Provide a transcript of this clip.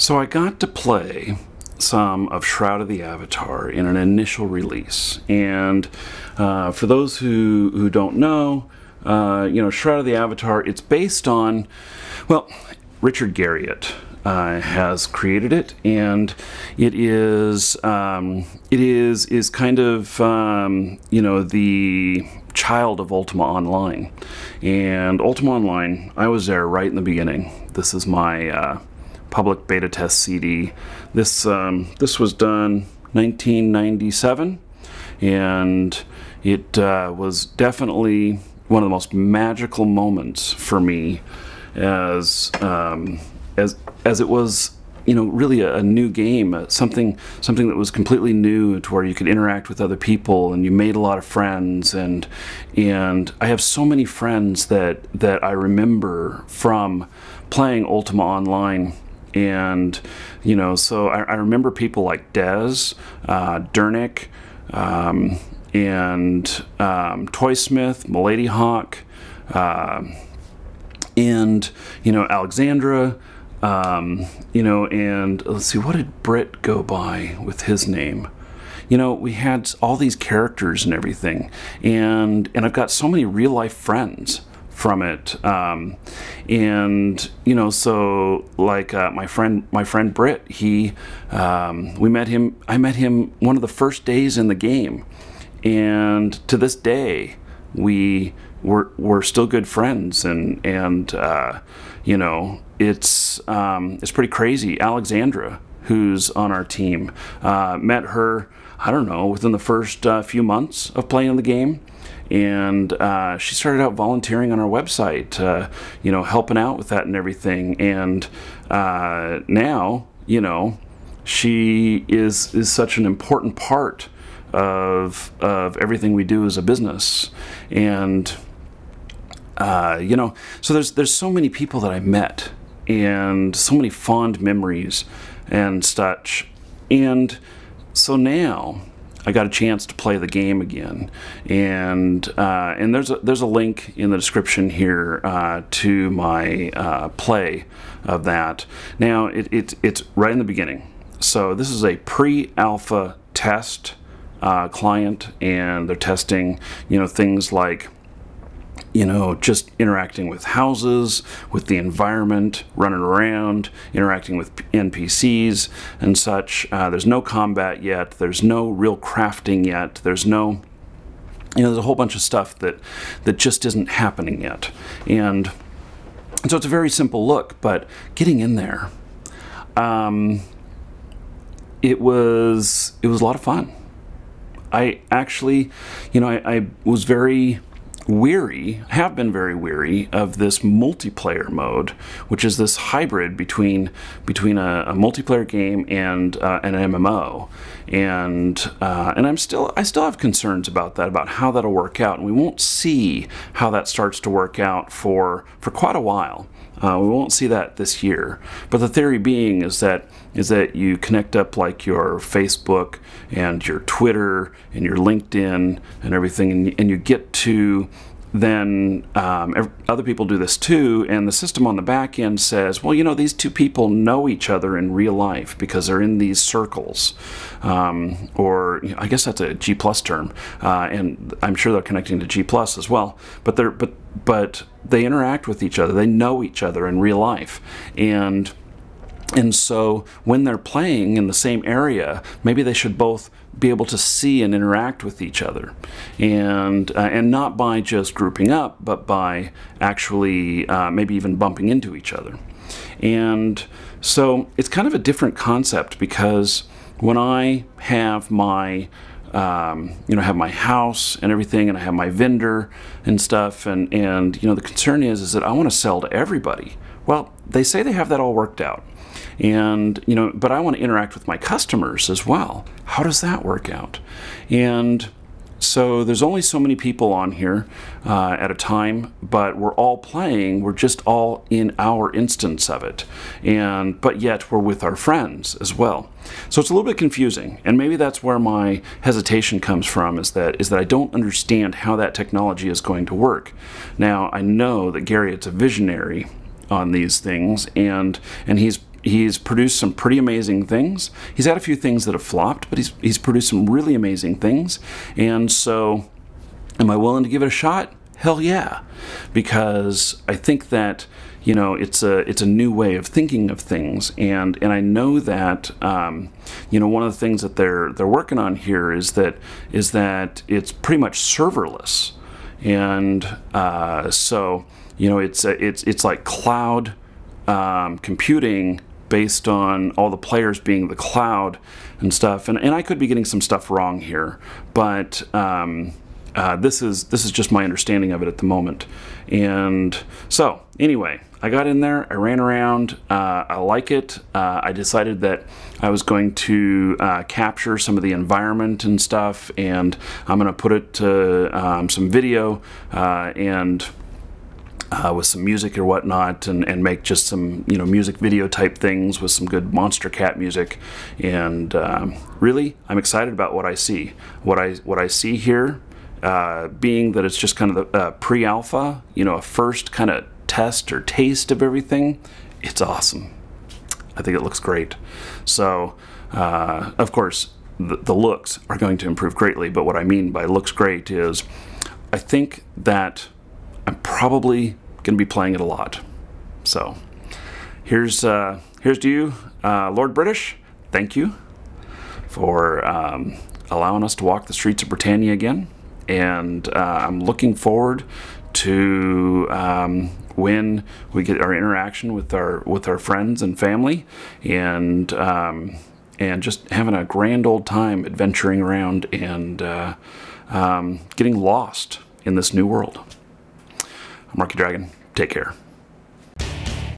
So I got to play some of Shroud of the Avatar in an initial release, and for those who don't know, Shroud of the Avatar, it's based on, well, Richard Garriott has created it, and it is kind of the child of Ultima Online. And Ultima Online, I was there right in the beginning. This is my public beta test CD. This was done 1997, and it was definitely one of the most magical moments for me, as it was, really a new game, something that was completely new, to where you could interact with other people and you made a lot of friends, and I have so many friends that I remember from playing Ultima Online. And so I remember people like Dez, Dernick, and Toysmith, Milady Hawk, and Alexandra, and let's see, what did Britt go by with his name? We had all these characters and everything, and I've got so many real life friends from it, so like my friend Britt, I met him one of the first days in the game, and to this day we're still good friends, and it's pretty crazy. Alexandra, who's on our team, met her, I don't know, within the first few months of playing the game. And she started out volunteering on our website, helping out with that and everything. And now, she is such an important part of everything we do as a business. And so there's so many people that I met, and so many fond memories and such. And so now I got a chance to play the game again, and there's a link in the description here to my play of that. Now it's right in the beginning. So this is a pre-alpha test client, and they're testing things like just interacting with houses, with the environment, running around, interacting with NPCs and such. There's no combat yet. There's no real crafting yet. There's no, there's a whole bunch of stuff that just isn't happening yet. And so it's a very simple look, but getting in there, it was a lot of fun. I actually, I was very have been very weary of this multiplayer mode, which is this hybrid between a multiplayer game and an MMO, and I still have concerns about that, about how that'll work out, and we won't see how that starts to work out for quite a while. We won't see that this year, but the theory being is that you connect up like your Facebook and your Twitter and your LinkedIn and everything, and you get to then other people do this too, and the system on the back end says, well, these two people know each other in real life because they're in these circles, or I guess that's a G+ term, and I'm sure they're connecting to G+ as well. But they interact with each other. They know each other in real life, and so when they're playing in the same area, maybe they should both be able to see and interact with each other, and not by just grouping up, but by actually maybe even bumping into each other. And so it's kind of a different concept, because when I have my have my house and everything, and I have my vendor and stuff, and the concern is that I want to sell to everybody. Well, they say they have that all worked out, and but I want to interact with my customers as well. How does that work out? And so there's only so many people on here at a time, but we're all playing. We're just all in our instance of it, but yet we're with our friends as well. So it's a little bit confusing, and maybe that's where my hesitation comes from, is that I don't understand how that technology is going to work. Now, I know that Garriott's a visionary on these things, and he's He's produced some pretty amazing things. He's had a few things that have flopped, but he's produced some really amazing things. And so, am I willing to give it a shot? Hell yeah, because I think that, you know, it's a new way of thinking of things, and I know that you know, one of the things that they're working on here is that it's pretty much serverless, and so, you know, it's like cloud computing based on all the players being the cloud and stuff, and I could be getting some stuff wrong here, but this is just my understanding of it at the moment. And so anyway, I got in there, I ran around, I like it. I decided that I was going to capture some of the environment and stuff, and I'm going to put it to some video and with some music or whatnot, and make just some, you know, music video type things with some good monster cat music. And really, I'm excited about what I see. What I see here, being that it's just kind of the pre-alpha, you know, a first kind of test or taste of everything. It's awesome. I think it looks great. So, of course, the looks are going to improve greatly, but what I mean by looks great is I think that I'm probably going to be playing it a lot. So here's to you, Lord British. Thank you for allowing us to walk the streets of Britannia again, and I'm looking forward to when we get our interaction with our friends and family, and just having a grand old time adventuring around and getting lost in this new world. I'm Marky Dragon. Take care.